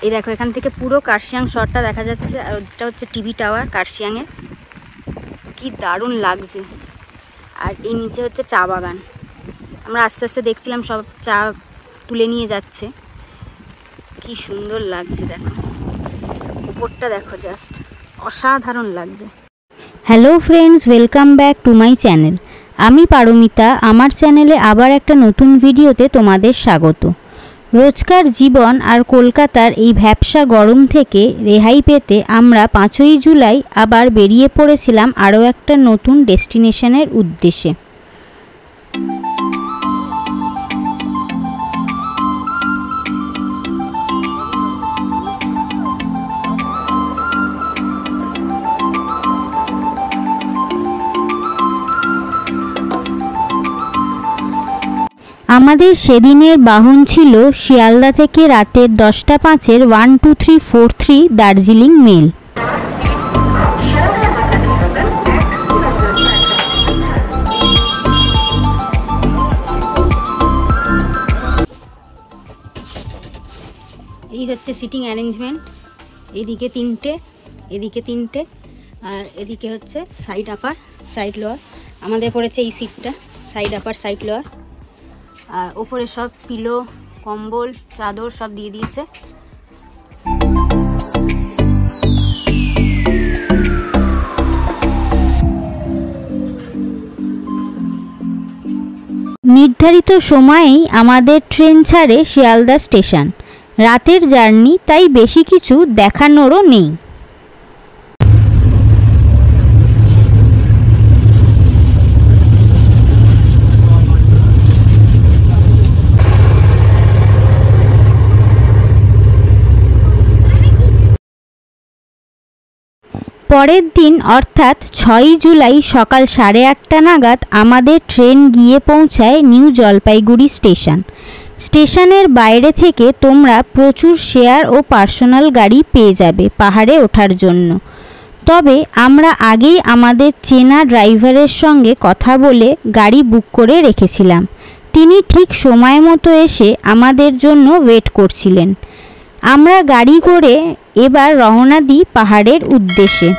এই দেখো এখান থেকে পুরো কার্শিয়াং শহরটা দেখা যাচ্ছে, আর ওটা হচ্ছে টিভি টাওয়ার কার্শিয়াংয়ে। কি দারুণ লাগছে। আর এই নিচে হচ্ছে চা বাগান। আমরা আস্তে আস্তে দেখছিলাম সব চা তুলে নিয়ে যাচ্ছে। কি সুন্দর লাগছে দেখো, উপরটা দেখো, জাস্ট অসাধারণ লাগছে। Hello friends, welcome back to my channel. আমি পারমিতা। আমার চ্যানেলে আবার একটা নতুন ভিডিওতে তোমাদের স্বাগত। রোজকার জীবন আর কলকাতার এই ভ্যাপসা গরম থেকে রেহাই পেতে আমরা 5ই জুলাই আবার বেরিয়ে পড়েছিলাম আরও একটা নতুন ডেস্টিনেশনের উদ্দেশ্যে। আমাদের সেদিনের বাহন ছিল শিয়ালদা থেকে রাতের 10টা 5-এর 12343 দার্জিলিং মেল। এই হচ্ছে সিটিং অ্যারেঞ্জমেন্ট। এদিকে 3টে, এদিকে 3টে, আর এদিকে হচ্ছে সাইড আপার সাইড লোয়ার। আমাদের পড়েছে এই সিটটা, সাইড আপার সাইড লোয়ার। আর ওপরে সব পিলো, কম্বল, চাদর সব দিয়ে দিয়েছে। নির্ধারিত সময়েই আমাদের ট্রেন ছাড়ে শিয়ালদা স্টেশন। রাতের জার্নি, তাই বেশি কিছু দেখানোরও নেই। পরের দিন অর্থাৎ 6ই জুলাই সকাল 8:30 নাগাদ আমাদের ট্রেন গিয়ে পৌঁছায় নিউ জলপাইগুড়ি স্টেশন। স্টেশনের বাইরে থেকে তোমরা প্রচুর শেয়ার ও পার্সোনাল গাড়ি পেয়ে যাবে পাহাড়ে ওঠার জন্য। তবে আমরা আগেই আমাদের চেনা ড্রাইভারের সঙ্গে কথা বলে গাড়ি বুক করে রেখেছিলাম। তিনি ঠিক সময় মতো এসে আমাদের জন্য ওয়েট করছিলেন। আমরা গাড়ি করে এবার রওনা দিই পাহাড়ের উদ্দেশ্যে।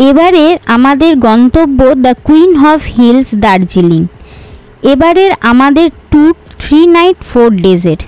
এবারের আমাদের গন্তব্য the queen of hills Darjeeling. এবারের আমাদের ট্যুর 3 নাইট 4 ডেজের।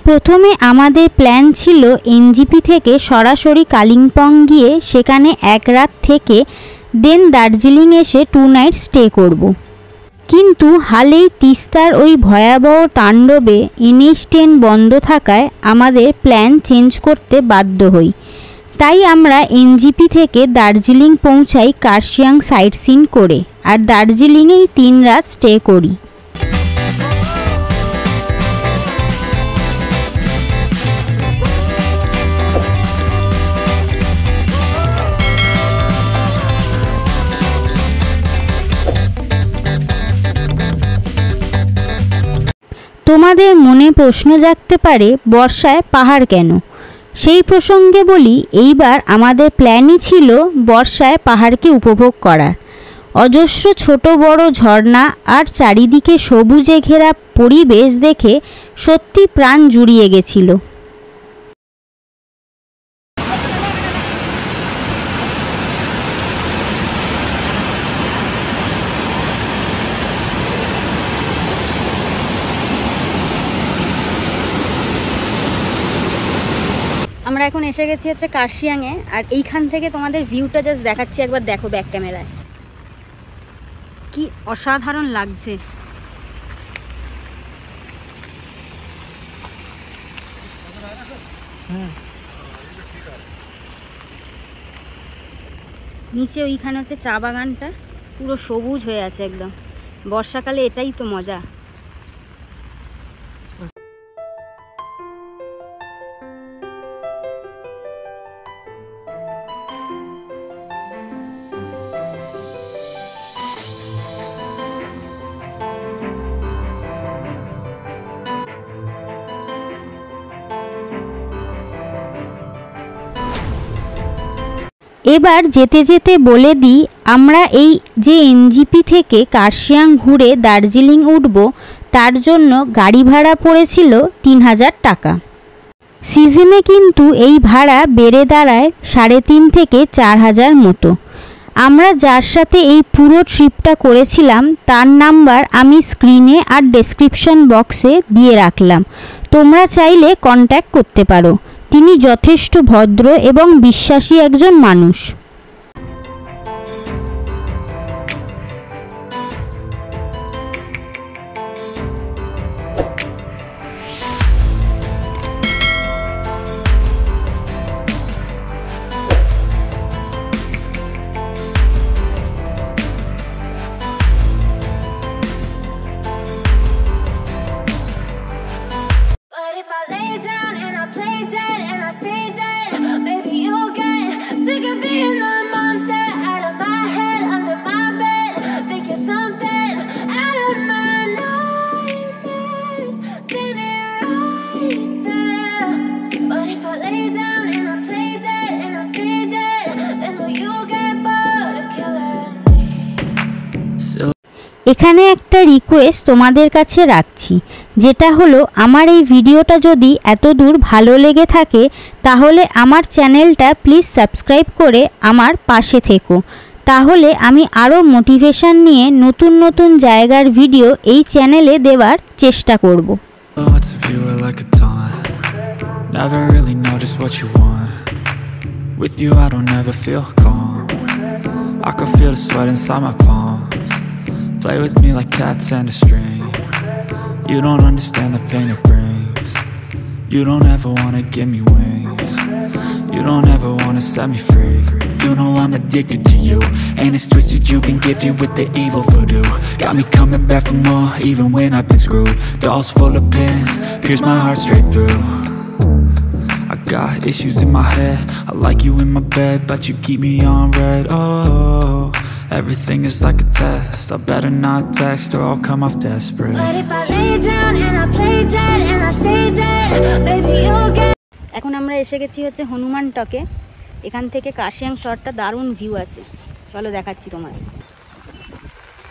প্রথমে আমাদের প্ল্যান ছিল এনজিপি থেকে সরাসরি কালিম্পং গিয়ে সেখানে এক রাত থেকে দেন দার্জিলিং এসে 2 নাইট স্টে করব। কিন্তু হালেই তিস্তার ওই ভয়াবহ তাণ্ডবে NH10 বন্ধ থাকায় আমাদের প্ল্যান চেঞ্জ করতে বাধ্য হই। তাই আমরা এনজিপি থেকে দার্জিলিং পৌঁছাই কার্শিয়াং সাইট সিন করে, আর দার্জিলিংয়েই 3 রাত স্টে করি। তোমাদের মনে প্রশ্ন জাগতে পারে বর্ষায় পাহাড় কেন? সেই প্রসঙ্গে বলি, এইবার আমাদের প্ল্যানই ছিল বর্ষায় পাহাড়কে উপভোগ করার। অজস্র ছোট বড় ঝর্ণা আর চারিদিকে সবুজে ঘেরা পরিবেশ দেখে সত্যি প্রাণ জুড়িয়ে গেছিল। আমরা এখন এসে গেছি হচ্ছে কার্শিয়াংয়ে, আর এইখান থেকে তোমাদের ভিউটা জাস্ট দেখাচ্ছি, একবার দেখো ব্যাক ক্যামেরায়, কি অসাধারণ লাগছে। নিচে ওইখানে হচ্ছে চা বাগানটা পুরো সবুজ হয়ে আছে একদম, বর্ষাকালে এটাই তো মজা। এবার যেতে যেতে বলে দিই, আমরা এই যে এনজিপি থেকে কার্শিয়াং ঘুরে দার্জিলিং উঠব, তার জন্য গাড়ি ভাড়া পড়েছিল 3000 টাকা। সিজনে কিন্তু এই ভাড়া বেড়ে দাঁড়ায় 3.5 থেকে 4000 মতো। আমরা যার সাথে এই পুরো ট্রিপটা করেছিলাম তার নাম্বার আমি স্ক্রিনে আর ডেসক্রিপশন বক্সে দিয়ে রাখলাম, তোমরা চাইলে কন্ট্যাক্ট করতে পারো। তিনি যথেষ্ট ভদ্র এবং বিশ্বাসী একজন মানুষ। এখানে একটা রিকোয়েস্ট তোমাদের কাছে রাখছি, যেটা হলো আমার এই ভিডিওটা যদি এত দূর ভালো লেগে থাকে তাহলে আমার চ্যানেলটা প্লিজ সাবস্ক্রাইব করে আমার পাশে থেকো, তাহলে আমি আরও মোটিভেশন নিয়ে নতুন নতুন জায়গার ভিডিও এই চ্যানেলে দেওয়ার চেষ্টা করব। Play with me like cats and a string. You don't understand the pain it brings. You don't ever wanna give me wings. You don't ever wanna set me free. You know I'm addicted to you, and it's twisted, you've been gifted with the evil voodoo. Got me coming back for more, even when I've been screwed. Dolls full of pins, pierce my heart straight through. I got issues in my head, I like you in my bed, but you keep me on red. Oh, everything is like a test, I better not text or I'll come off desperate. But if I lay down and I play dead and I stay dead, baby you'll get. এখন আমরা এসে গেছি হচ্ছে হনুমান টকে, এখান থেকে কার্শিয়াং শহরটা দারুণ view আছে, চলো দেখাচ্ছি তোমাদের।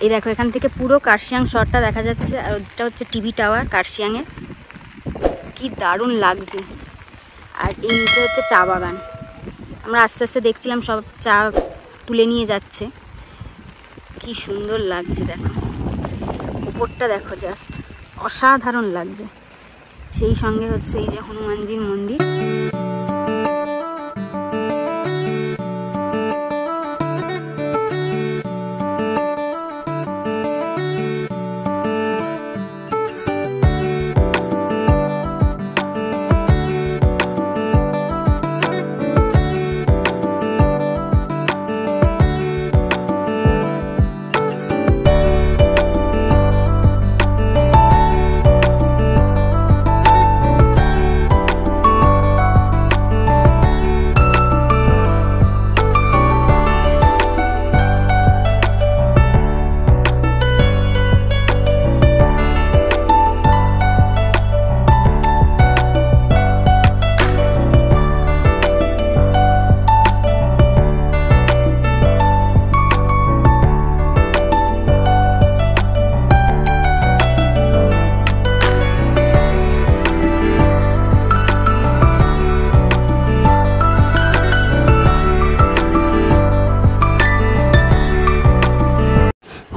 এই দেখো এখান থেকে পুরো কার্শিয়াং শহরটা দেখা যাচ্ছে, আর ওটা হচ্ছে টিভি টাওয়ার কার্শিয়াংয়ের, কি দারুণ লাগছে। আর এই নিচে হচ্ছে চা বাগান, আমরা আস্তে আস্তে দেখছিলাম সব চা তুলে নিয়ে যাচ্ছে, কি সুন্দর লাগছে দেখো, উপরটা দেখো জাস্ট অসাধারণ লাগছে। সেই সঙ্গে হচ্ছে এই যে হনুমানজির মন্দির।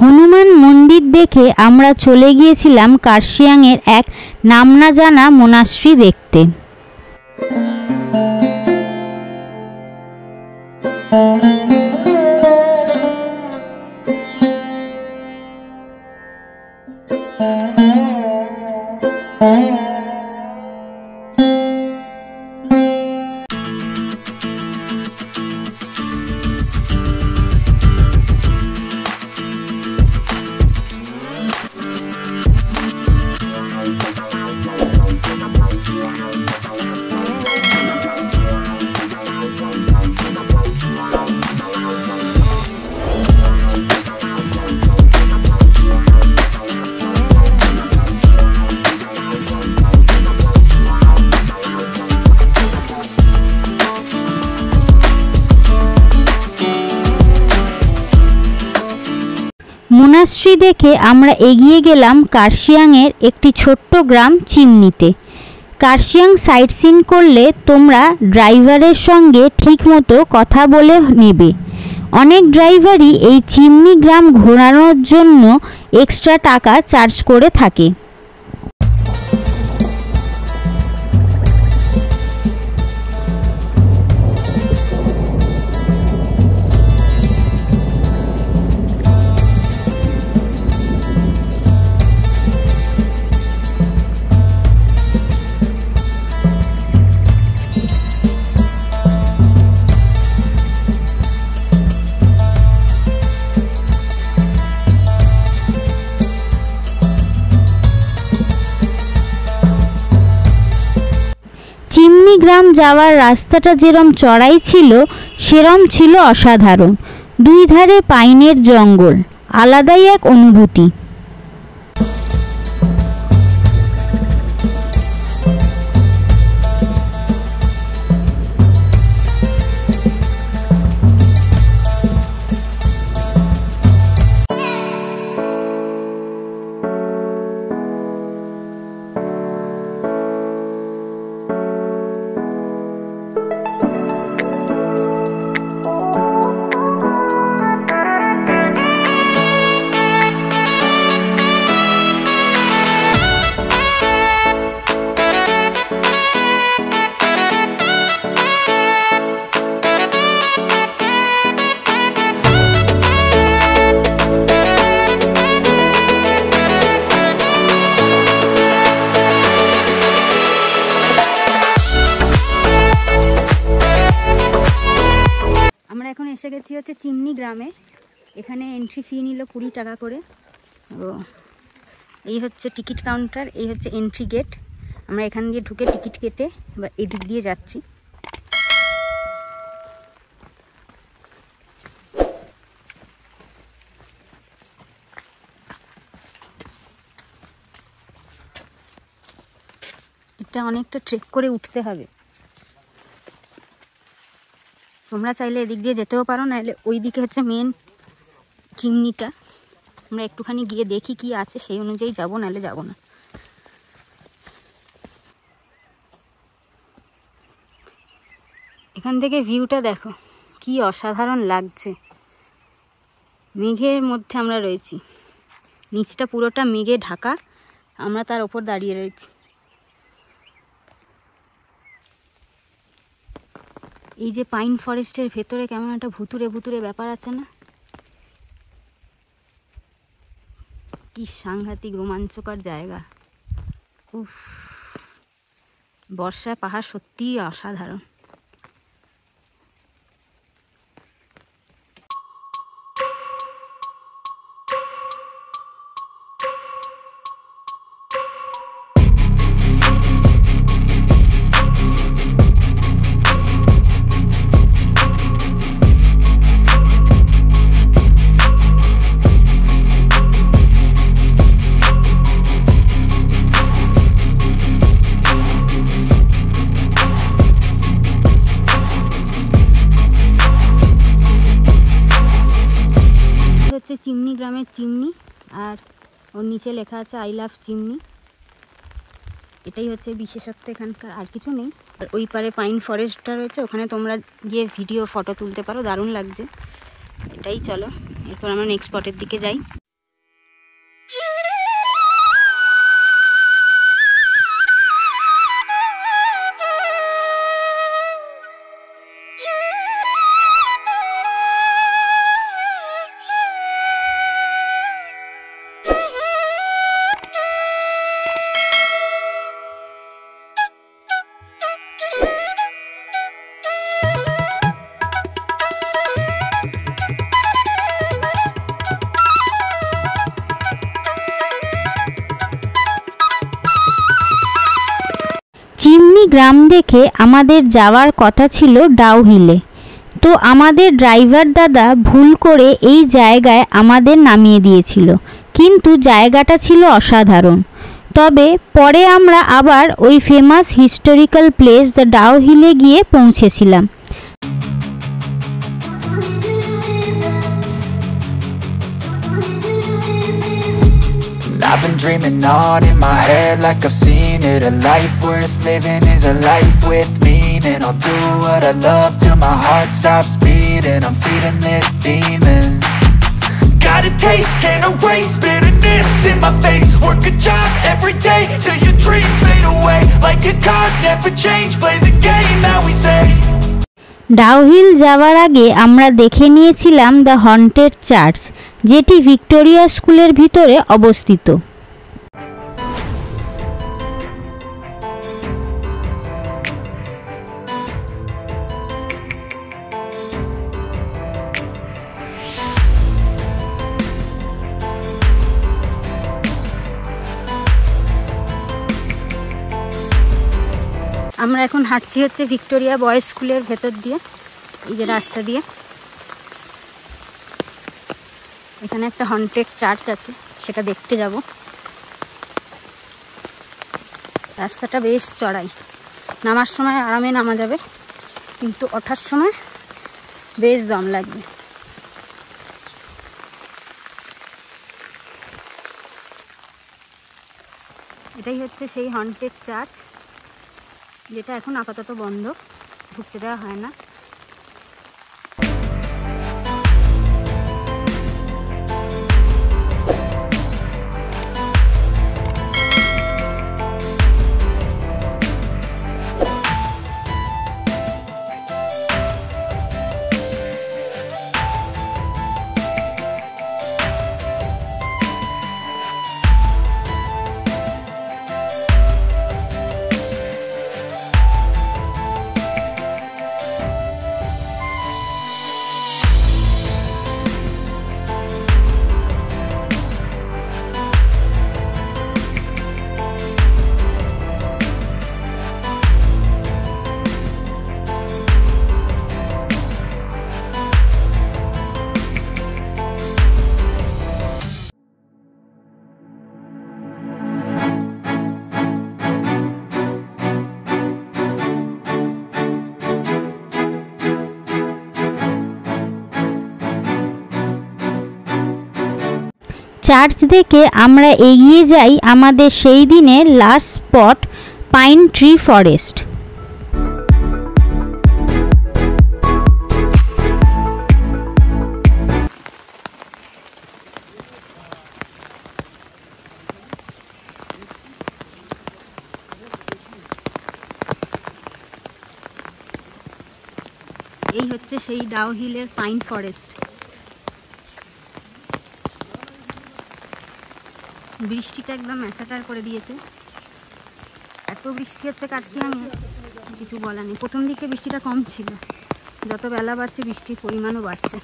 হনুমান মন্দির দেখে আমরা চলে গিয়েছিলাম কার্শিয়াংয়ের এক নাম না জানা মোনাস্ট্রি দেখতে। মোনাশ্রী দেখে আমরা এগিয়ে গেলাম কার্শিয়াংয়ের একটি ছোট্ট গ্রাম চিমনিতে। কার্শিয়াং সাইট সিন করলে তোমরা ড্রাইভারের সঙ্গে ঠিকমতো কথা বলে নেবে। অনেক ড্রাইভারই এই চিমনি গ্রাম ঘোরানোর জন্য এক্সট্রা টাকা চার্জ করে থাকে। চিমনি গ্রাম যাওয়ার রাস্তাটা যেরম চড়াই ছিল সেরম ছিল অসাধারণ। দুই ধারে পাইনের জঙ্গল, আলাদাই এক অনুভূতি। এসে গেছি হচ্ছে চিমনি গ্রামে। এখানে এন্ট্রি ফি নিল 20 টাকা করে। ও এই হচ্ছে টিকিট কাউন্টার, এই হচ্ছে এন্ট্রি গেট। আমরা এখান দিয়ে ঢুকে টিকিট কেটে এবার এদিক দিয়ে যাচ্ছি। এটা অনেকটা ট্রেক করে উঠতে হবে। তোমরা চাইলে এদিক দিয়ে যেতেও পারো, নাহলে ওই দিকে হচ্ছে মেন চিমনিটা। আমরা একটুখানি গিয়ে দেখি কি আছে, সেই অনুযায়ী যাবো, নাহলে যাবো না। এখান থেকে ভিউটা দেখো কি অসাধারণ লাগছে। মেঘের মধ্যে আমরা রয়েছি, নিচটা পুরোটা মেঘে ঢাকা, আমরা তার ওপর দাঁড়িয়ে রয়েছি। এই যে পাইন ফরেস্টের ভেতরে কেমন একটা ভুতুরে ভুতুরে ব্যাপার আছে না, কি সাংঘাতিক রোমাঞ্চকর জায়গা। উফ, বর্ষায় পাহাড় সত্যিই অসাধারণ। চিমনি গ্রামের চিমনি, আর ওর নিচে লেখা আছে আই লাভ চিমনি। এটাই হচ্ছে বিশেষত্ব এখানকার, আর কিছু নেই। আর ওই পারে পাইন ফরেস্টটা রয়েছে, ওখানে তোমরা গিয়ে ভিডিও ফটো তুলতে পারো, দারুণ লাগছে। এটাই চলো, এরপর আমরা নেক্সট স্পটের দিকে যাই। এমনি গ্রাম দেখে আমাদের যাওয়ার কথা ছিল ডাউহিলে। তো আমাদের ড্রাইভার দাদা ভুল করে এই জায়গায় আমাদের নামিয়ে দিয়েছিল, কিন্তু জায়গাটা ছিল অসাধারণ। তবে পরে আমরা আবার ওই ফেমাস হিস্টোরিক্যাল প্লেস দ্য ডাউহিলে গিয়ে পৌঁছেছিলাম। I've been dreaming on in my head like I've seen it. A life worth living is a life with meaning. I'll do what I love till my heart stops beating. I'm feeding this demon. Got a taste, can't erase bitterness in my face. Work a job every day till your dreams fade away. Like a card, never change, play the game that we say. Dowhill যাওয়ার আগে আমরা দেখে নিয়েছিলাম the haunted church, যেটি Victoria স্কুলের ভিতরে অবস্থিত। আমরা এখন হাঁটছি হচ্ছে ভিক্টোরিয়া বয়েজ স্কুলের ভেতর দিয়ে, এই যে রাস্তা দিয়ে। এখানে একটা হন্টেড চার্চ আছে, সেটা দেখতে যাব। রাস্তাটা বেশ চড়াই, নামার সময় আরামে নামা যাবে, কিন্তু ওঠার সময় বেশ দম লাগবে। এটাই হচ্ছে সেই হন্টেড চার্চ, যেটা এখন আপাতত বন্ধ, ঢুকতে দেওয়া হয় না। চার্চ দেখে আমরা এগিয়ে যাই আমাদের সেই দিনের last spot, pine tree forest. এই হচ্ছে সেই ডাউহিলের পাইন ফরেস্ট। বৃষ্টিটা একদম ম্যাসাকার করে দিয়েছে, এত বৃষ্টি হচ্ছে কার্শিয়াংয়ে কিছু বলার নেই। প্রথম দিকে বৃষ্টিটা কম ছিল, যত বেলা বাড়ছে বৃষ্টির পরিমাণও বাড়ছে।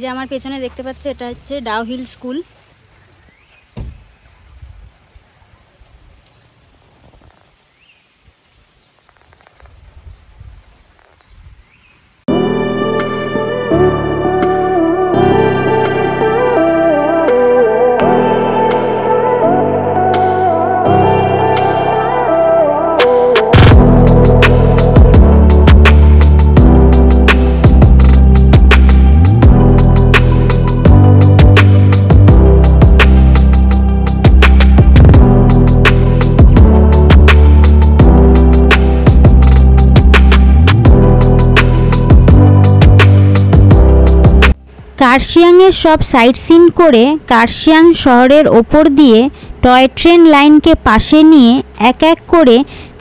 যে আমার পেছনে দেখতে পাচ্ছ, এটা হচ্ছে ডাউহিল স্কুল। কার্শিয়াংয়ের সব সাইট সিন করে কার্শিয়াং শহরের ওপর দিয়ে টয় ট্রেন লাইনকে পাশে নিয়ে এক এক করে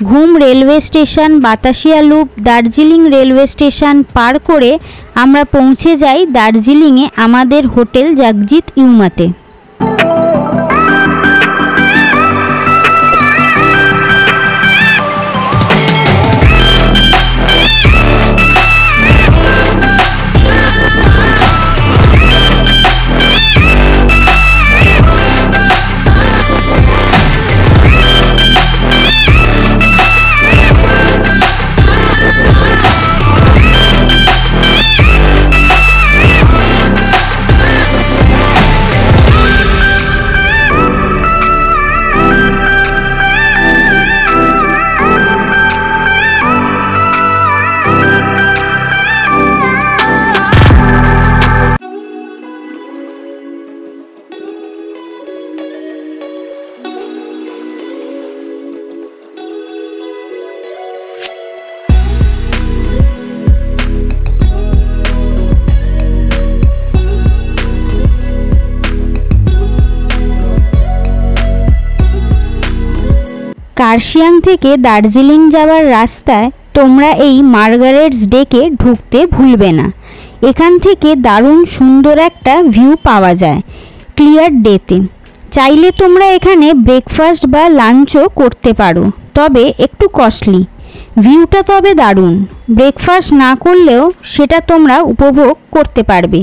Ghum railway station, Batasia loop, Darjeeling railway station পার করে আমরা পৌঁছে যাই দার্জিলিংয়ে আমাদের হোটেল জাগজিৎ ইউমাতে। কার্শিয়াং থেকে দার্জিলিং যাওয়ার রাস্তায় তোমরা এই মার্গারেটস ডেকে ঢুকতে ভুলবে না। এখান থেকে দারুণ সুন্দর একটা ভিউ পাওয়া যায় ক্লিয়ার ডেতে। চাইলে তোমরা এখানে ব্রেকফাস্ট বা লাঞ্চও করতে পারো, তবে একটু কস্টলি। ভিউটা তবে দারুণ, ব্রেকফাস্ট না করলেও সেটা তোমরা উপভোগ করতে পারবে।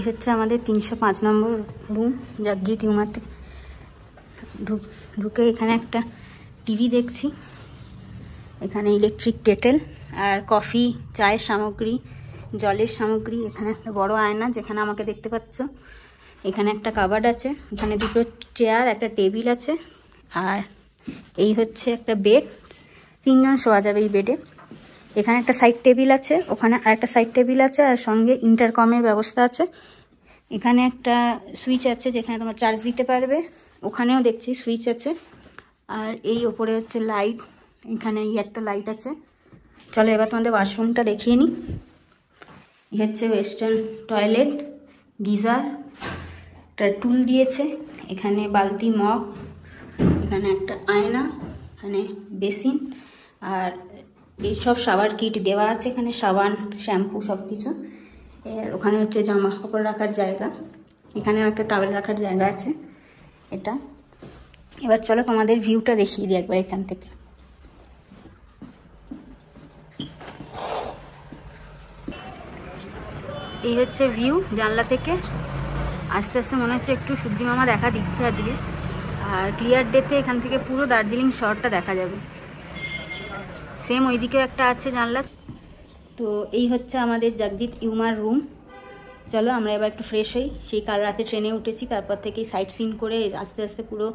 হচ্ছে আমাদের 305 নম্বর রুম জগজিৎ ইউমাতে। ঢুকে এখানে একটা টিভি দেখছি, এখানে ইলেকট্রিক কেটেল আর কফি, চায়ের সামগ্রী, জলের সামগ্রী। এখানে একটা বড় আয়না যেখানে আমাকে দেখতে পাচ্ছ। এখানে একটা কাবার্ড আছে, এখানে দুটো চেয়ার, একটা টেবিল আছে। আর এই হচ্ছে একটা বেড, 3 জন শোয়া যাবে এই বেডে। এখানে একটা সাইড টেবিল আছে, ওখানে আরেকটা সাইড টেবিল আছে, আর সঙ্গে ইন্টারকমের ব্যবস্থা আছে। এখানে একটা সুইচ আছে যেখানে তোমার চার্জ দিতে পারবে, ওখানেও দেখছি সুইচ আছে। আর এই ওপরে হচ্ছে লাইট, এখানে এই একটা লাইট আছে। চলো এবার তোমাদের ওয়াশরুমটা দেখিয়ে নিই। এই হচ্ছে ওয়েস্টার্ন টয়লেট, গিজার, একটা টুল দিয়েছে, এখানে বালতি, মগ, এখানে একটা আয়না, এখানে বেসিন, আর এইসব সাবান কিট দেওয়া আছে। এখানে সাবান, শ্যাম্পু সব কিছু। এর ওখানে হচ্ছে জামা কাপড় রাখার জায়গা, এখানেও একটা টাওয়েল রাখার জায়গা আছে এটা। এবার চলো তোমাদের ভিউটা দেখিয়ে দিই একবার এখান থেকে। এই হচ্ছে ভিউ জানলা থেকে। আস্তে আস্তে মনে হচ্ছে একটু সূর্যি মামা দেখা দিচ্ছে আজকে। আর ক্লিয়ার ডেতে এখান থেকে পুরো দার্জিলিং শহরটা দেখা যাবে। সেম ওইদিকেও একটা আছে জানলা। তো এই হচ্ছে আমাদের জগজিৎ ইউমার রুম। চলো আমরা এবার একটু ফ্রেশ হই। সেই কাল রাতে ট্রেনে উঠেছি, তারপর থেকেই সাইট সিন করে আস্তে আস্তে পুরো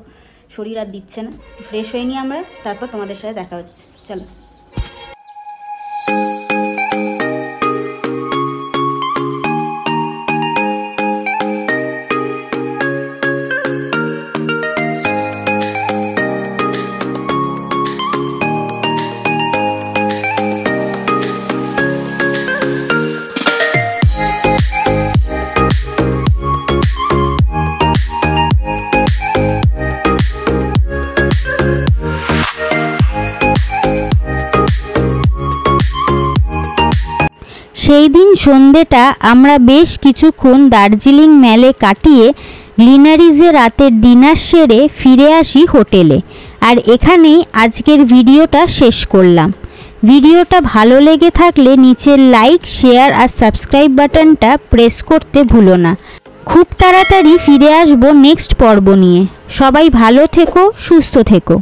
শরীর আর দিচ্ছে না। ফ্রেশ হয়ে নিই আমরা, তারপর তোমাদের সাথে দেখা হচ্ছে। চলো। সেই দিন সন্ধেটা আমরা বেশ কিছুক্ষণ দার্জিলিং ম্যালে কাটিয়ে গ্লিনারিজে রাতের ডিনার সেরে ফিরে আসি হোটেলে। আর এখানেই আজকের ভিডিওটা শেষ করলাম। ভিডিওটা ভালো লেগে থাকলে নিচের লাইক, শেয়ার আর সাবস্ক্রাইব বাটনটা প্রেস করতে ভুলো না। খুব তাড়াতাড়ি ফিরে আসবো নেক্সট পর্ব নিয়ে। সবাই ভালো থেকো, সুস্থ থেকো।